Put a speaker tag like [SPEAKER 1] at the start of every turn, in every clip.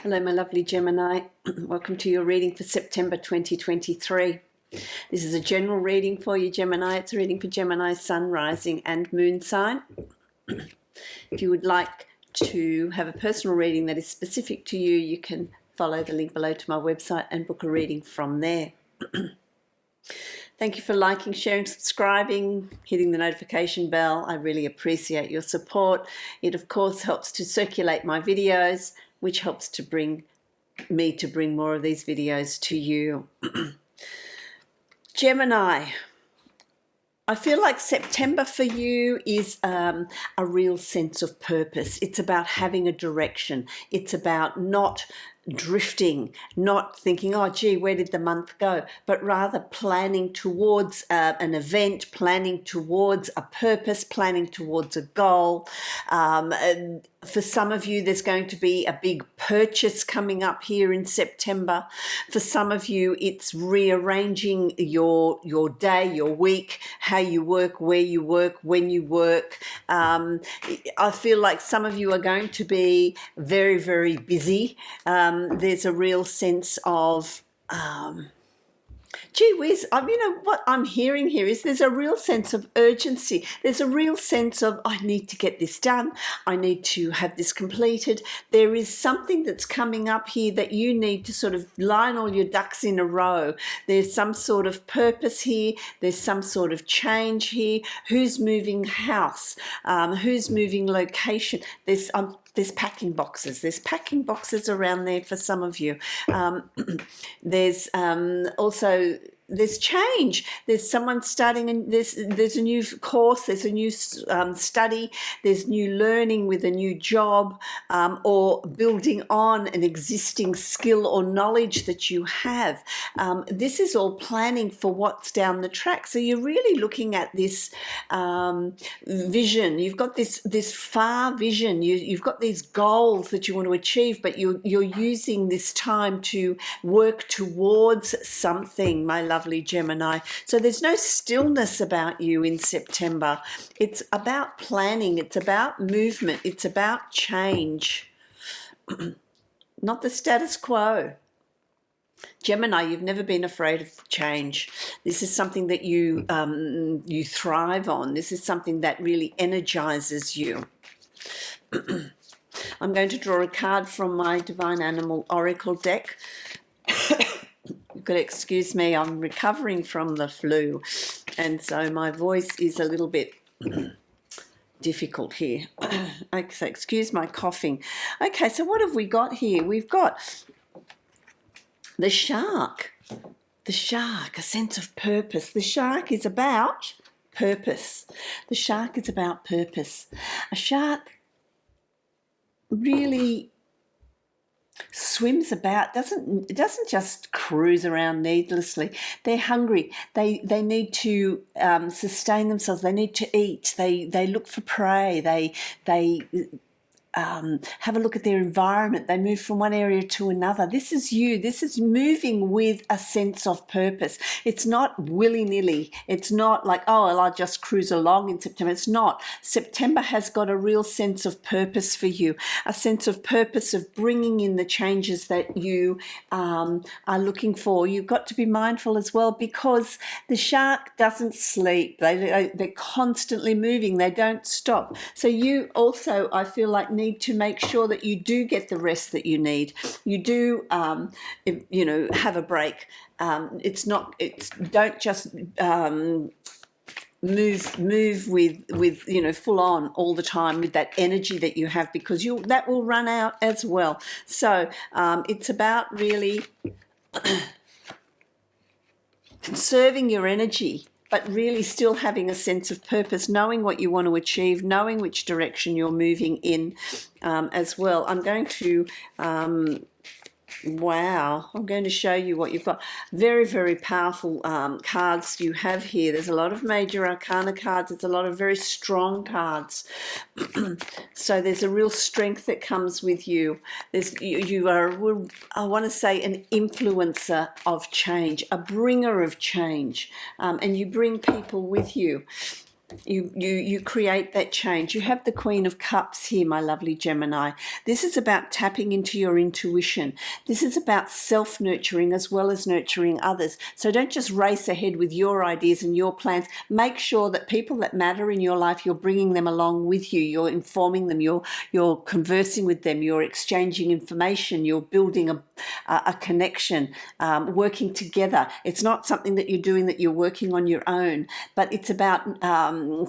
[SPEAKER 1] Hello, my lovely Gemini. Welcome to your reading for September 2023. This is a general reading for you, Gemini. It's a reading for Gemini, Sun, Rising and Moon sign. If you would like to have a personal reading that is specific to you, you can follow the link below to my website and book a reading from there. Thank you for liking, sharing, subscribing, hitting the notification bell. I really appreciate your support. It, of course, helps to circulate my videos, which helps to bring more of these videos to you. Gemini, I feel like September for you is a real sense of purpose. It's about having a direction. It's about not drifting, not thinking, oh gee, where did the month go, but rather planning towards an event, planning towards a purpose, planning towards a goal. And for some of you, there's going to be a big purchase coming up here in September. For some of you, it's rearranging your day, your week, how you work, where you work, when you work. I feel like some of you are going to be very, very busy. There's a real sense of gee whiz, what I'm hearing here is there's a real sense of urgency. There's a real sense of, I need to get this done. I need to have this completed. There is something that's coming up here that you need to sort of line all your ducks in a row. There's some sort of purpose here. There's some sort of change here. Who's moving house? Who's moving location? There's packing boxes. There's packing boxes around there for some of you. There's also there's change. There's someone starting, and there's a new course. There's a new study. There's new learning with a new job, or building on an existing skill or knowledge that you have. This is all planning for what's down the track. So you're really looking at this vision. You've got this far vision. You've got these goals that you want to achieve, but you're using this time to work towards something, my lovely Gemini. So there's no stillness about you in September. It's about planning. It's about movement. It's about change, not the status quo. Gemini, you've never been afraid of change. This is something that you thrive on. This is something that really energizes you. I'm going to draw a card from my Divine Animal Oracle deck. You've got to excuse me, I'm recovering from the flu, and so my voice is a little bit difficult here. Okay, so excuse my coughing. Okay, so what have we got here? We've got the shark. The shark, a sense of purpose. The shark is about purpose. The shark is about purpose. A shark really swims about, doesn't just cruise around needlessly. They're hungry. They need to sustain themselves. They need to eat. They look for prey. They have a look at their environment. They move from one area to another. This is you. This is moving with a sense of purpose. It's not willy-nilly. It's not like, oh, well, I'll just cruise along in September. It's not. September has got a real sense of purpose for you, a sense of purpose of bringing in the changes that you are looking for. You've got to be mindful as well, because the shark doesn't sleep. They're constantly moving. They don't stop. So you also, I feel like, need to make sure that you do get the rest that you need. You do, have a break. Don't just move with full on all the time with that energy that you have, because that will run out as well. So it's about really conserving your energy, but really still having a sense of purpose, knowing what you want to achieve, knowing which direction you're moving in as well. I'm going to I'm going to show you what you've got. Very, very powerful cards you have here. There's a lot of major arcana cards. There's a lot of very strong cards. So there's a real strength that comes with you. You are, I want to say, an influencer of change, a bringer of change, and you bring people with you. You create that change. You have the Queen of Cups here, my lovely Gemini. This is about tapping into your intuition. This is about self-nurturing as well as nurturing others. So don't just race ahead with your ideas and your plans. Make sure that people that matter in your life, you're bringing them along with you. You're informing them. You're conversing with them. You're exchanging information. You're building a connection, working together. It's not something that you're doing that you're working on your own, but it's about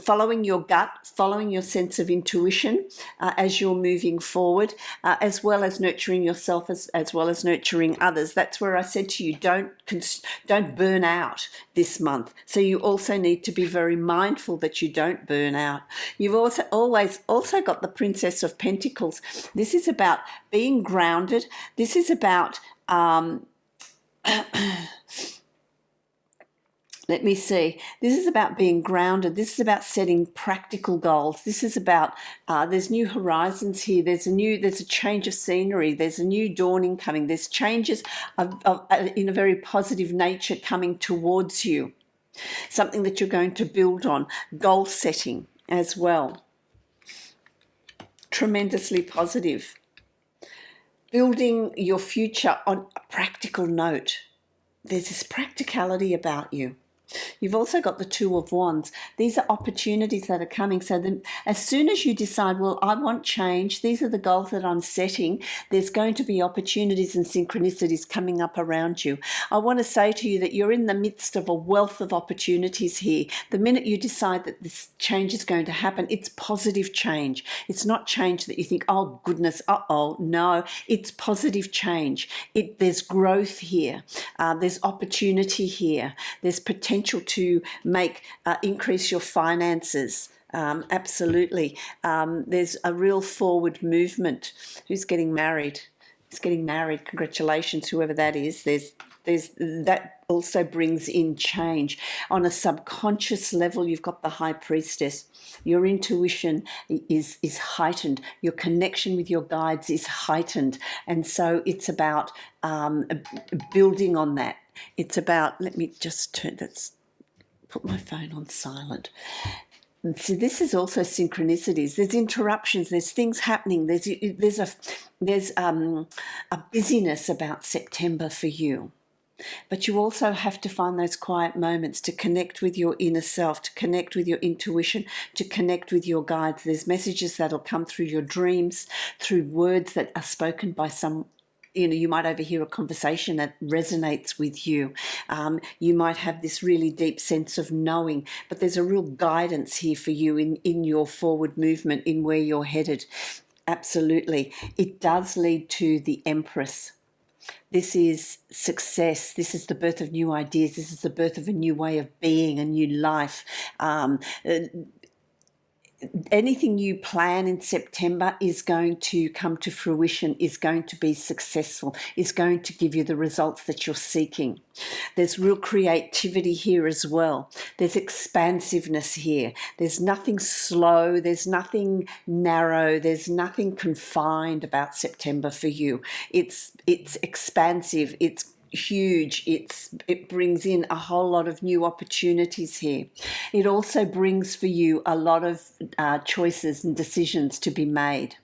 [SPEAKER 1] following your gut, following your sense of intuition as you're moving forward, as well as nurturing yourself as well as nurturing others. That's where I said to you, don't burn out this month. So you also need to be very mindful that you don't burn out. You've always got the Princess of Pentacles. This is about being grounded. This is about let me see. This is about being grounded. This is about setting practical goals. This is about there's new horizons here. There's a change of scenery. There's a new dawning coming. There's changes in a very positive nature coming towards you. Something that you're going to build on. Goal setting as well. Tremendously positive. Building your future on a practical note. There's this practicality about you. You've also got the Two of Wands. These are opportunities that are coming. So then as soon as you decide, well, I want change, these are the goals that I'm setting, there's going to be opportunities and synchronicities coming up around you. I want to say to you that you're in the midst of a wealth of opportunities here. The minute you decide that this change is going to happen, it's positive change. It's not change that you think, oh, goodness, no. It's positive change. There's growth here. There's opportunity here. There's potential to increase your finances. Absolutely. There's a real forward movement. Who's getting married? Who's getting married? Congratulations, whoever that is. There's that also brings in change. On a subconscious level, you've got the High Priestess. Your intuition is heightened. Your connection with your guides is heightened. And so it's about building on that. It's about, let me just put my phone on silent. So this is also synchronicities. There's interruptions. There's things happening. There's a busyness about September for you. But you also have to find those quiet moments to connect with your inner self, to connect with your intuition, to connect with your guides. There's messages that'll come through your dreams, through words that are spoken by some. You might overhear a conversation that resonates with you. You might have this really deep sense of knowing, but there's a real guidance here for you in your forward movement, in where you're headed. Absolutely. It does lead to the Empress. This is success. This is the birth of new ideas. This is the birth of a new way of being, a new life. Anything you plan in September is going to come to fruition, is going to be successful, is going to give you the results that you're seeking. There's real creativity here as well. There's expansiveness here. There's nothing slow. There's nothing narrow. There's nothing confined about September for you. It's expansive. It's huge. It brings in a whole lot of new opportunities here. It also brings for you a lot of choices and decisions to be made.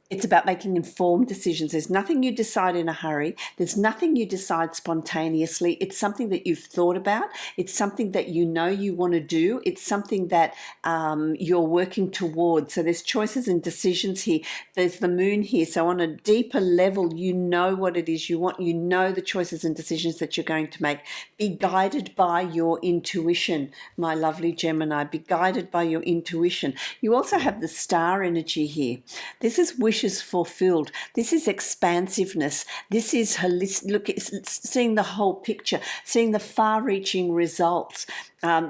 [SPEAKER 1] It's about making informed decisions. There's nothing you decide in a hurry. There's nothing you decide spontaneously. It's something that you've thought about. It's something that you know you want to do. It's something that you're working towards. So there's choices and decisions here. There's the moon here. So on a deeper level, you know what it is you want. You know the choices and decisions that you're going to make. Be guided by your intuition, my lovely Gemini. Be guided by your intuition. You also have the star energy here. This is wishes fulfilled. This is expansiveness. This is holistic. Look, it's seeing the whole picture, seeing the far-reaching results.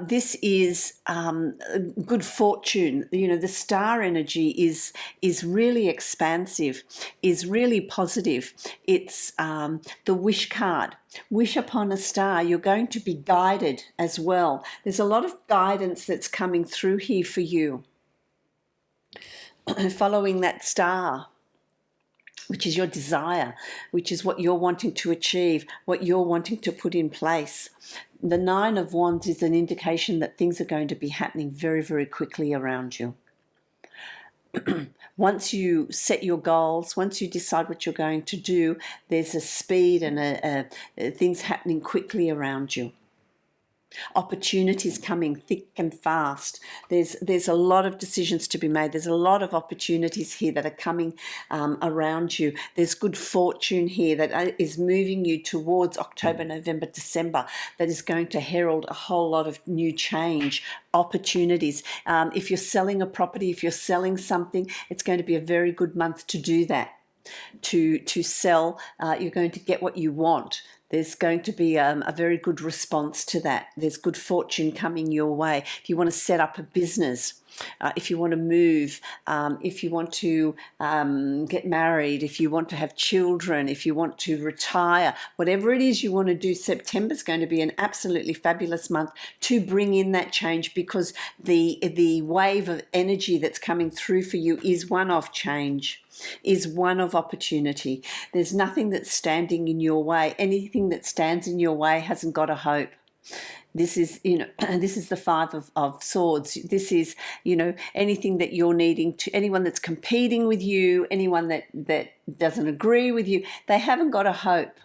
[SPEAKER 1] This is good fortune. The star energy is really expansive, is really positive. It's the wish card. Wish upon a star. You're going to be guided as well. There's a lot of guidance that's coming through here for you. Following that star. which is your desire, which is what you're wanting to achieve, what you're wanting to put in place. The Nine of Wands is an indication that things are going to be happening very, very quickly around you. Once you set your goals, once you decide what you're going to do, there's a speed and things happening quickly around you. Opportunities coming thick and fast. There's a lot of decisions to be made. There's a lot of opportunities here that are coming around you. There's good fortune here that is moving you towards October, November, December, that is going to herald a whole lot of new change, opportunities. If you're selling a property, if you're selling something, it's going to be a very good month to do that. To sell, you're going to get what you want. There's going to be a very good response to that. There's good fortune coming your way. If you want to set up a business, if you want to move, if you want to get married, if you want to have children, if you want to retire, whatever it is you want to do, September's going to be an absolutely fabulous month to bring in that change, because the wave of energy that's coming through for you is one of change, is one of opportunity. There's nothing that's standing in your way. Anything that stands in your way hasn't got a hope. This is, this is the Five of Swords. This is, anything that you're needing to, anyone that's competing with you, anyone that doesn't agree with you, they haven't got a hope.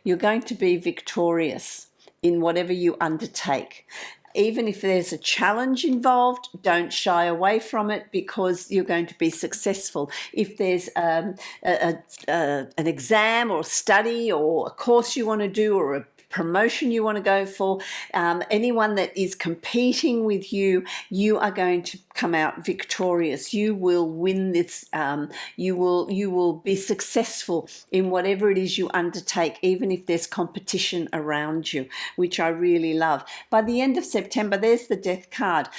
[SPEAKER 1] You're going to be victorious in whatever you undertake. Even if there's a challenge involved, don't shy away from it, because you're going to be successful. If there's an exam or study or a course you want to do or a promotion you want to go for, anyone that is competing with you, you are going to come out victorious. You will win this. You will be successful in whatever it is you undertake, even if there's competition around you, which I really love. By the end of September, there's the Death card.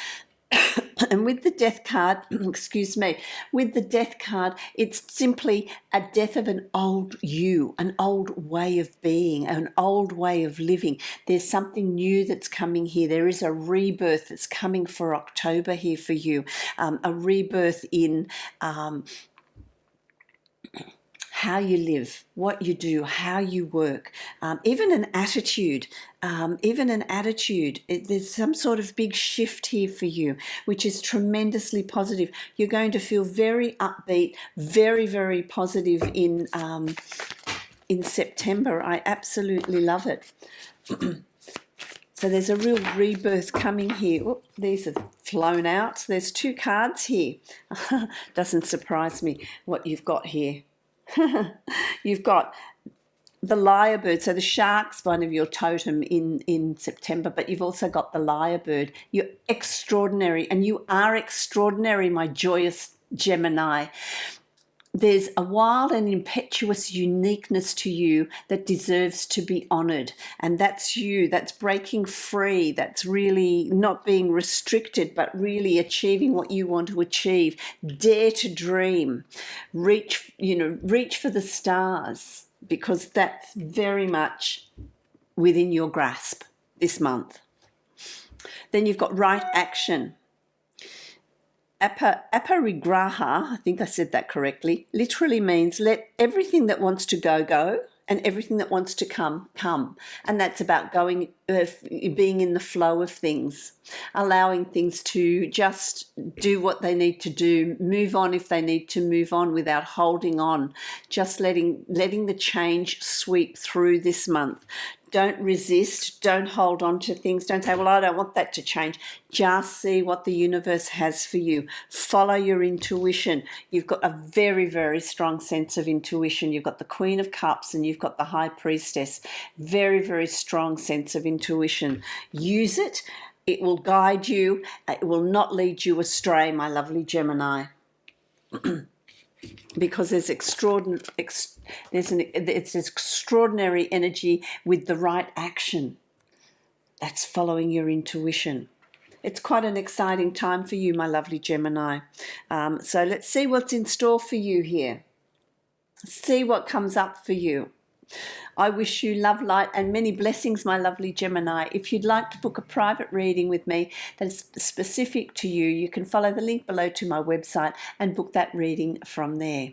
[SPEAKER 1] And with the Death card, with the Death card, it's simply a death of an old you, an old way of being, an old way of living. There's something new that's coming here. There is a rebirth that's coming for October here for you, a rebirth in how you live, what you do, how you work, even an attitude. There's some sort of big shift here for you, which is tremendously positive. You're going to feel very upbeat, very, very positive in September. I absolutely love it. So there's a real rebirth coming here. Oop, these have flown out. There's two cards here. Doesn't surprise me what you've got here. You've got the lyrebird, so the shark's one of your totem in September, but you've also got the lyrebird. You're extraordinary, and you are extraordinary, my joyous Gemini. There's a wild and impetuous uniqueness to you that deserves to be honoured, and that's you. That's breaking free. That's really not being restricted, but really achieving what you want to achieve. Dare to dream. Reach for the stars, because that's very much within your grasp this month. Then you've got right action. Aparigraha, I think I said that correctly, literally means let everything that wants to go, go, and everything that wants to come, come. And that's about being in the flow of things, allowing things to just do what they need to do, move on if they need to move on without holding on, just letting the change sweep through this month. Don't resist, don't hold on to things, don't say, well, I don't want that to change. Just see what the universe has for you. Follow your intuition. You've got a very, very strong sense of intuition. You've got the Queen of Cups and you've got the High Priestess. Very, very strong sense of intuition. Use it. It will guide you. It will not lead you astray, my lovely Gemini. Because there's extraordinary energy with the right action. That's following your intuition. It's quite an exciting time for you, my lovely Gemini. So let's see what's in store for you here. See what comes up for you. I wish you love, light, and many blessings, my lovely Gemini. If you'd like to book a private reading with me that's specific to you, you can follow the link below to my website and book that reading from there.